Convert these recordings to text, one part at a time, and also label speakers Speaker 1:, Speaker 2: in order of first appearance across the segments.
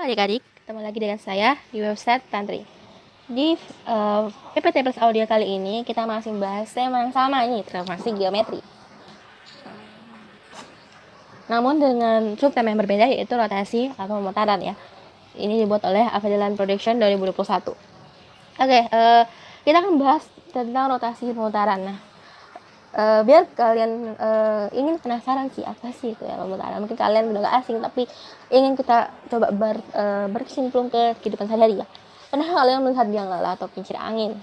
Speaker 1: adik-adik, ketemu lagi dengan saya di website Tantri. Di PPT Plus Audio kali ini kita masih membahas tema yang sama ini, transformasi geometri. Namun dengan subtema yang berbeda, yaitu rotasi atau pemutaran ya. Ini dibuat oleh Avedellan Production 2021. Oke, kita akan bahas tentang rotasi pemutaran. Nah, biar kalian ingin penasaran sih apa sih itu ya pemutaran. Mungkin kalian udah gak asing, tapi ingin kita coba berkecimpung ke kehidupan sehari-hari ya. Pernah kalian melihat biang lala atau kincir angin?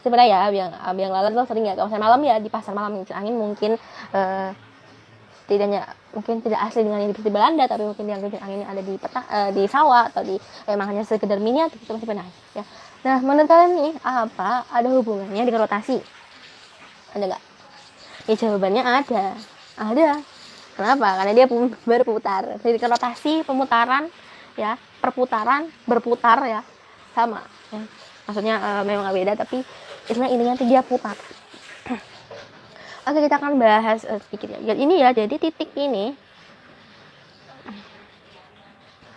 Speaker 1: Sebenarnya ya biang lala itu sering ya kalau pasar malam ya, di pasar malam kincir angin mungkin mungkin tidak asli dengan yang di Belanda, tapi mungkin yang kincir angin ada di sawah atau di emang hanya sekedar miniatur, itu masih pernah ya. Nah, menurut kalian nih apa ada hubungannya dengan rotasi? Ada nggak? Ya jawabannya ada. Kenapa? Karena dia berputar. Jadi rotasi, pemutaran, ya, perputaran, berputar ya, sama. Ya. Maksudnya memang nggak beda, tapi istilahnya intinya dia putar. Oke, kita akan bahas sedikit ya. Ini ya, jadi titik ini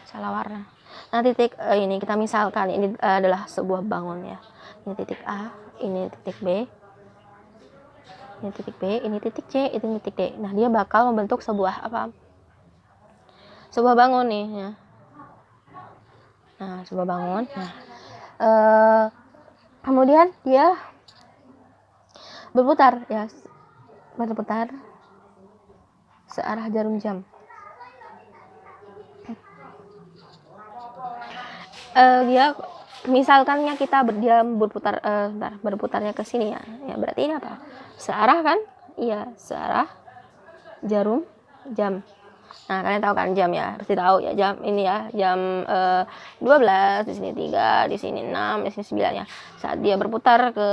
Speaker 1: salah warna. Nah, titik ini kita misalkan ini adalah sebuah bangun ya. Ini titik A, ini titik B. Ini titik B, ini titik C, itu titik D. Nah, dia bakal membentuk sebuah sebuah bangun nih ya. Nah, sebuah bangun. Nah, kemudian dia berputar ya, berputar searah jarum jam. Dia misalkannya kita berputarnya ke sini ya. Ya berarti ini apa? Searah kan? Iya, searah jarum jam. Nah, kalian tahu kan jam ya? Pasti tahu ya jam ini ya, jam 12, di sini 3, di sini 6, di sini 9 ya. Saat dia berputar ke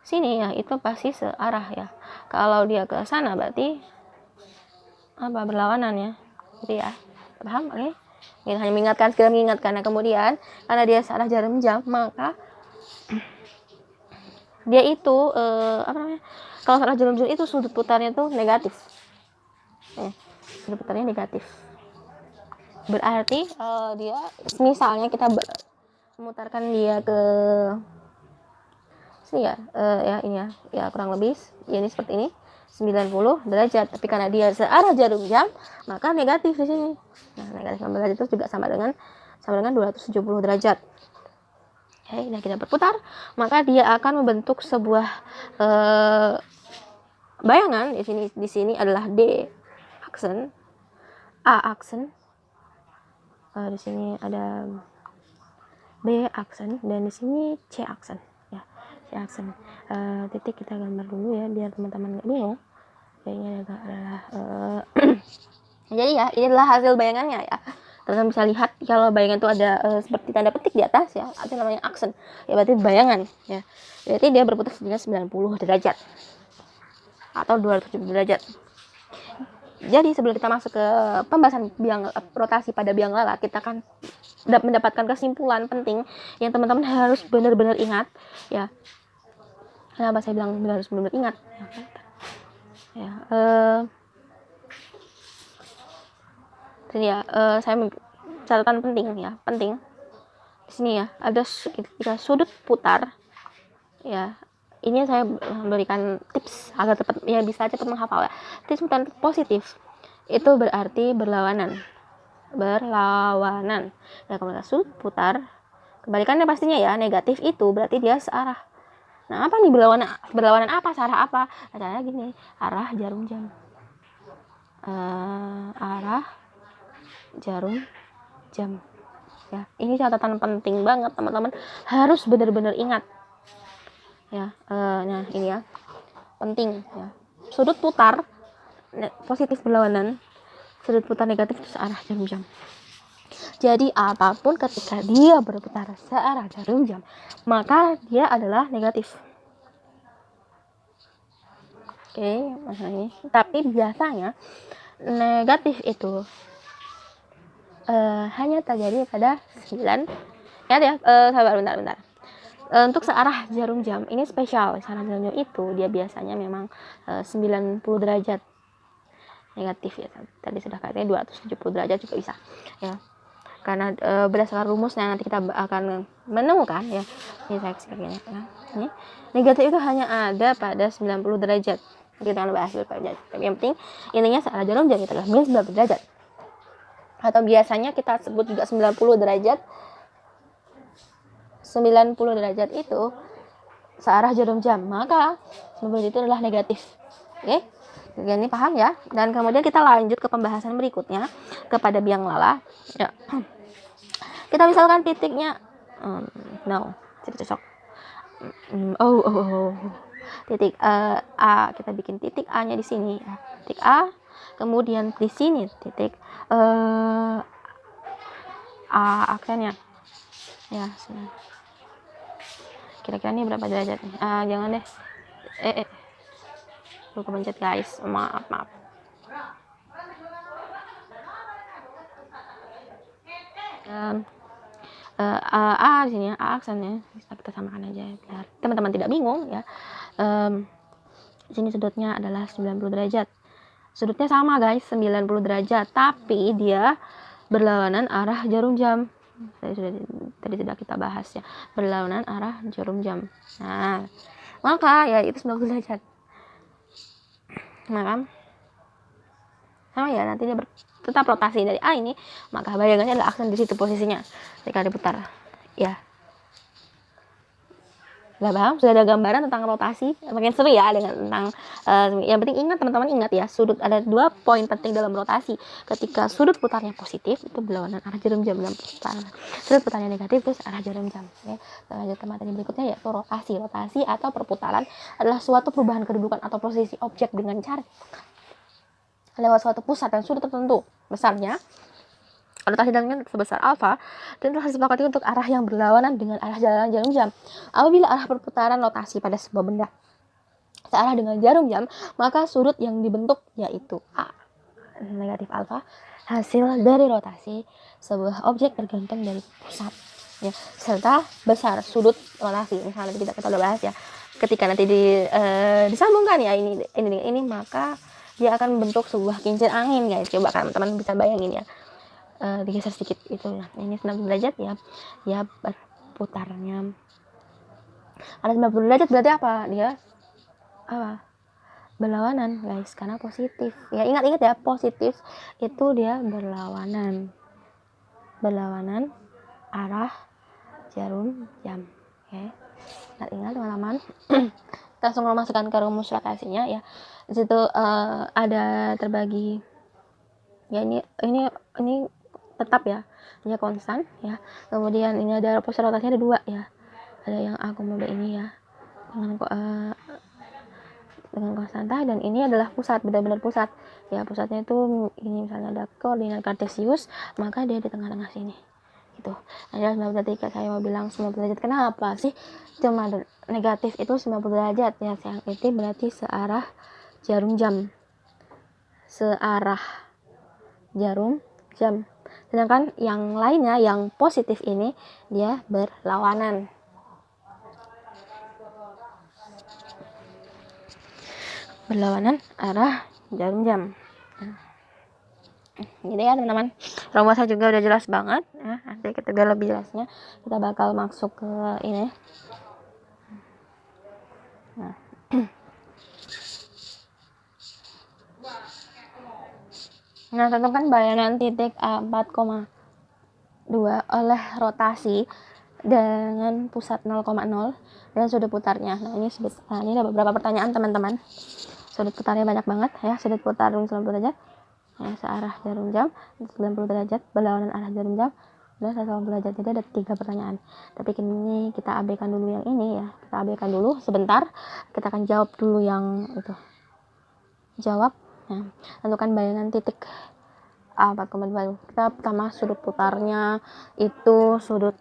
Speaker 1: sini ya, itu pasti searah ya. Kalau dia ke sana berarti apa? Berlawanan ya. Gitu ya. Paham? Oke. Ini hanya mengingatkan, sekedar mengingatkan. Nah, kemudian karena dia searah jarum jam, maka dia itu kalau searah jarum jam itu sudut putarnya itu negatif. Sudut putarnya negatif. Berarti dia misalnya kita memutarkan dia ke sini ya, ya ini ya kurang lebih ya ini seperti ini 90 derajat, tapi karena dia searah jarum jam maka negatif di sini. Nah, negatif 90 derajat itu juga sama dengan 270 derajat. Oke, nah kita berputar, maka dia akan membentuk sebuah bayangan. Di sini adalah D aksen, A aksen, di sini ada B aksen, dan di sini C aksen ya, C aksen. Titik kita gambar dulu ya biar teman-teman nggak bingung. Ini adalah jadi ya ini adalah hasil bayangannya ya. Teman-teman bisa lihat kalau bayangan itu ada seperti tanda petik di atas ya, itu namanya aksen ya, berarti bayangan ya. Berarti dia berputar dengan 90 derajat atau 270 derajat. Jadi sebelum kita masuk ke pembahasan rotasi pada biang lala, kita akan mendapatkan kesimpulan penting yang teman-teman harus benar-benar ingat ya. Kenapa saya bilang harus benar-benar ingat ya, ini ya, saya catatan penting di sini ya, ada ketika sudut putar ya. Ini saya memberikan tips agar cepat ya, bisa cepat menghafal ya. Tips putar positif itu berarti berlawanan ya. Kalau sudut putar kebalikannya pastinya ya, negatif itu berarti dia searah. Nah, apa nih berlawanan apa, searah apa? Caranya gini, arah jarum jam, arah jarum jam ya. Ini catatan penting banget, teman-teman harus benar-benar ingat ya. Nah ini ya penting ya, sudut putar positif berlawanan, sudut putar negatif itu searah jarum jam. Jadi apapun ketika dia berputar searah jarum jam maka dia adalah negatif. Oke, masalah ini. Tapi biasanya negatif itu hanya terjadi pada 9 ya, sabar bentar. Untuk searah jarum jam ini spesial. Searah jarum jam itu dia biasanya memang 90 derajat negatif ya. Tadi sudah katanya 270 derajat juga bisa ya, karena berdasarkan rumusnya nanti kita akan menemukan ya. Ini saya kasih ya. Ini negatif itu hanya ada pada 90 derajat. Kita akan bahas dulu derajat. Tapi yang penting intinya searah jarum jam itu adalah minus 90 derajat. Atau biasanya kita sebut juga 90 derajat. 90 derajat itu searah jarum jam, maka 90 itu adalah negatif. Oke? Ini paham ya? Dan kemudian kita lanjut ke pembahasan berikutnya kepada biang lala. Ya. Kita misalkan titiknya no, tidak cocok. Titik A, kita bikin titik A-nya di sini ya. Titik A, kemudian di sini titik A aksennya. Ya, sini. Kira-kira ini berapa derajat nih? Jangan deh. Lu kepencet guys. Maaf. Di sini A aksennya kita samakan aja biar teman-teman tidak bingung ya. Di sini sudutnya adalah 90 derajat. Sudutnya sama guys, 90 derajat, tapi dia berlawanan arah jarum jam. Tadi sudah kita bahas ya, berlawanan arah jarum jam. Nah, maka ya itu 90 derajat. Maka sama ya, nanti dia tetap rotasi dari A ini, maka bayangannya adalah aksen di situ posisinya ketika diputar ya. Gak paham? Sudah ada gambaran tentang rotasi, makin seru ya dengan tentang yang penting ingat teman-teman, ingat ya, sudut ada 2 poin penting dalam rotasi. Ketika sudut putarnya positif itu berlawanan arah jarum jam, dan sudut putarnya negatif terus arah jarum jam ya. Lanjut ke materi berikutnya yaitu rotasi atau perputaran adalah suatu perubahan kedudukan atau posisi objek dengan cara lewat suatu pusat dan sudut tertentu besarnya. Rotasi dengan sebesar alfa dan telah disepakati untuk arah yang berlawanan dengan arah jalan jarum jam. Apabila arah perputaran rotasi pada sebuah benda searah dengan jarum jam, maka sudut yang dibentuk yaitu A negatif alfa hasil dari rotasi sebuah objek tergantung dari pusat ya, serta besar sudut rotasi. Misalnya kita udah bahas ya, ketika nanti disambungkan ya ini maka dia akan membentuk sebuah kincir angin guys. Coba kan teman-teman bisa bayangin ya, digeser sedikit itu ya. Ini 90 derajat ya berputarnya ada 90 derajat, berarti apa? Dia berlawanan guys, karena positif ya. Ingat ya, positif itu dia berlawanan arah jarum jam. Oke, ingat teman-teman. Langsung memasukkan ke rumus rotasinya ya. Di situ ada terbagi ya, ini tetap ya, ini konstan ya. Kemudian ini ada pusat rotasinya ada 2 ya, ada yang A, B ini ya dengan konstanta, dan ini adalah pusat, benar-benar pusat ya. Pusatnya itu ini, misalnya ada koordinat kartesius, maka dia di tengah-tengah sini gitu. Nah, berarti saya mau bilang 90 derajat, kenapa sih cuma negatif itu 90 derajat ya? Yang itu berarti searah jarum jam, sedangkan yang lainnya yang positif ini dia berlawanan. Arah jarum jam. Gitu ya teman-teman, rumusnya juga udah jelas banget ya. Nanti kita biar lebih jelasnya kita bakal masuk ke ini. Nah, tentukan bayangan titik A 4,2 oleh rotasi dengan pusat 0,0 dan sudut putarnya. Nah, ini ada beberapa pertanyaan teman-teman. Sudut putarnya banyak banget ya. Sudut putar 90 derajat ya, searah jarum jam 90 derajat, berlawanan arah jarum jam dan 180 derajat. Jadi ada 3 pertanyaan. Tapi kini kita abaikan dulu yang ini ya. Kita abaikan dulu sebentar. Kita akan jawab dulu yang itu. Jawab. Nah, tentukan bayangan titik A 4,2. Kita pertama sudut putarnya itu sudut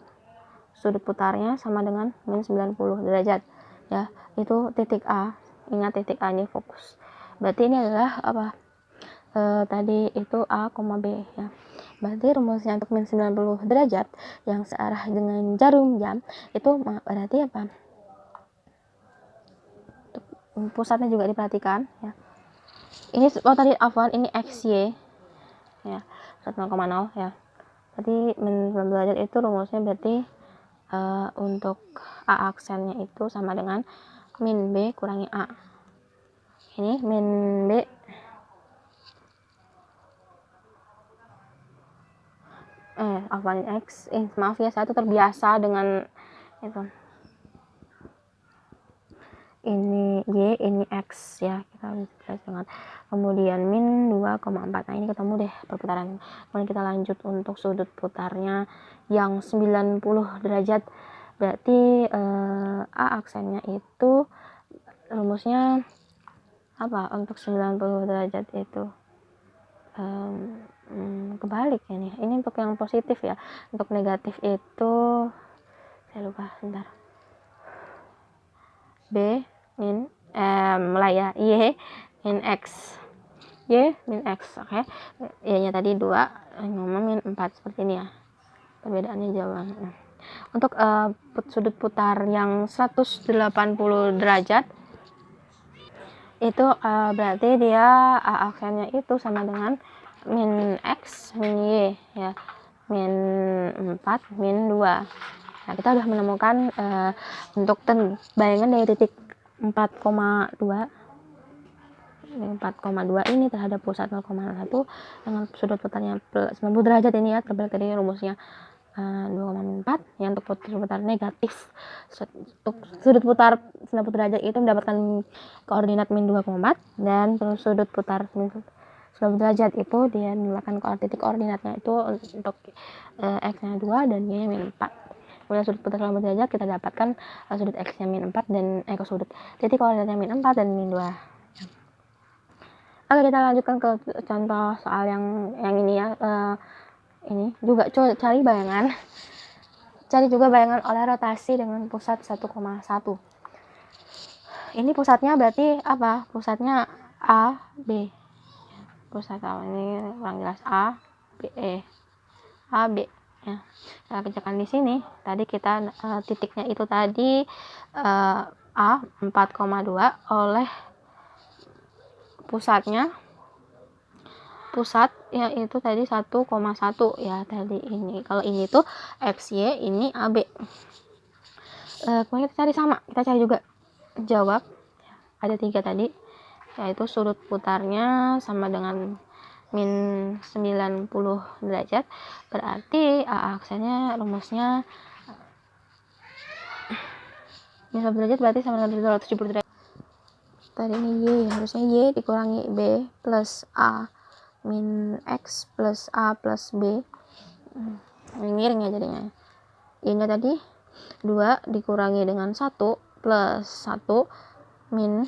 Speaker 1: putarnya sama dengan minus 90 derajat ya. Itu titik A. Ingat titik A ini fokus. Berarti ini adalah apa? Tadi itu A, B ya. Berarti rumusnya untuk minus 90 derajat yang searah dengan jarum jam itu berarti apa? Pusatnya juga diperhatikan ya. ini tadi afwan, ini XY ya 0,0 ya. Berarti min 90 derajat itu rumusnya berarti untuk A aksennya itu sama dengan min B kurangi A. Ini min B afwan X, maaf ya, saya tuh terbiasa dengan itu, ini Y, ini X ya, kita bisa dengan kemudian min 2,4. Nah ini ketemu deh perputaran. Kemudian kita lanjut untuk sudut putarnya yang 90 derajat. Berarti A aksennya itu rumusnya apa untuk 90 derajat itu? Kebalik ya nih. Ini untuk yang positif ya. Untuk negatif itu saya lupa, sebentar. B min mulai ya, Y min X, Y min X, oke. Y nya tadi 2, ngomong min 4, seperti ini ya, perbedaannya jauh banget. Untuk sudut putar yang 180 derajat itu berarti dia aksennya itu sama dengan min X min Y ya, min 4 min 2. Nah, kita sudah menemukan untuk bayangan dari titik 4,2 ini terhadap pusat 0,1 dengan sudut putarnya 90 derajat ini ya, terbalik tadi rumusnya 2,4 ya. Untuk sudut putar negatif, untuk sudut putar 90 derajat itu mendapatkan koordinat min 2,4, dan terus sudut putar 90 derajat itu dia mendapatkan titik koordinatnya itu untuk X nya 2 dan Y nya min 4. Kemudian sudut putar 90 derajat kita dapatkan sudut X nya min 4 dan sudut titik koordinatnya min 4 dan min 2. Oke, kita lanjutkan ke contoh soal yang ini ya. Ini juga cari bayangan. Cari juga bayangan oleh rotasi dengan pusat 1,1. Ini pusatnya berarti apa? Pusatnya A, B. Pusat ini kurang jelas, A, B, A, B. Ya, kita kerjakan di sini. Tadi kita titiknya itu tadi A 4,2 oleh pusat yaitu tadi 1,1 ya tadi ini. Kalau ini tuh XY, ini AB. Kemudian kita cari sama, kita cari juga jawab. Ada 3 tadi, yaitu sudut putarnya sama dengan min 90 derajat. Berarti A aksennya rumusnya min 90 derajat berarti sama dengan 270 derajat. Tadi ini Y, harusnya Y dikurangi B plus A min X plus A plus B. Miring ya jadinya. Y nya tadi 2 dikurangi dengan 1 plus 1 min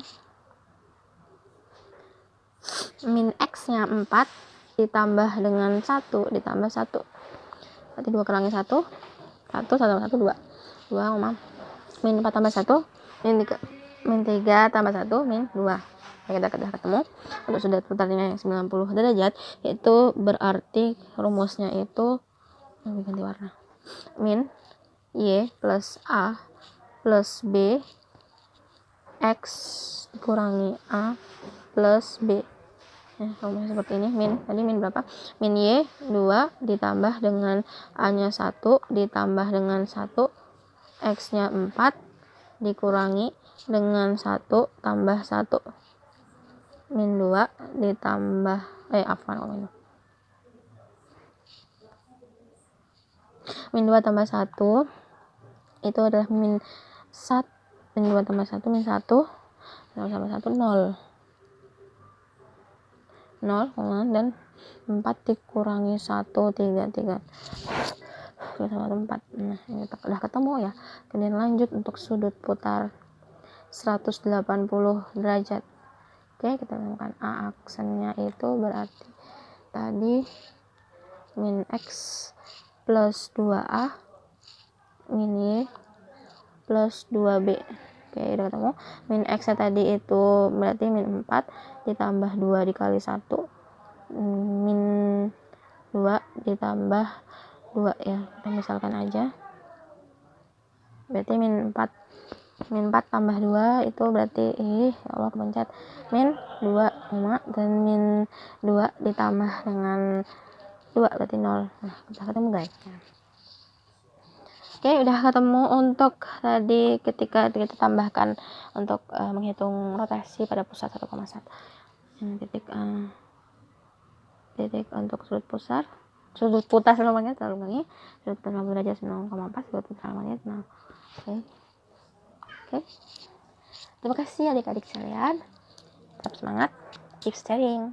Speaker 1: X nya 4 ditambah dengan 1 ditambah 1. Berarti 2 kurangi 1 1 2 min 4 tambah 1 min 3 tambah 1 min 2. Kita sudah ketemu untuk sudut putarnya yang 90 derajat, yaitu berarti rumusnya itu ganti warna, min Y plus A plus B X dikurangi A plus B. Rumusnya seperti ini. Tadi min berapa? Min Y 2 ditambah dengan A nya 1 ditambah dengan 1 X nya 4 dikurangi dengan 1 tambah 1 min 2 ditambah min 2 tambah 1 itu adalah min 2 tambah 1 min 1 tambah 1 0 dan 4 dikurangi 1 3 sama 4. Nah, ini udah ketemu ya. Kemudian lanjut untuk sudut putar 180 derajat. Oke, kita temukan A aksennya itu berarti tadi min X plus 2A min Y plus 2B. Oke, udah ketemu. Min X nya tadi itu berarti min 4 ditambah 2 dikali 1 min 2 ditambah 2 ya, kita misalkan aja. Berarti min 4 tambah 2 itu berarti ya Allah kepencet min 2 dan min 2 ditambah dengan 2 berarti 0. Nah, udah ketemu guys. Oke, udah ketemu untuk tadi ketika kita tambahkan untuk menghitung rotasi pada pusat 1,1. Titik untuk sudut putar namanya sudut putar derajat 0,4, sudut putar namanya 0. Oke. Terima kasih adik-adik sekalian. Tetap semangat, keep studying.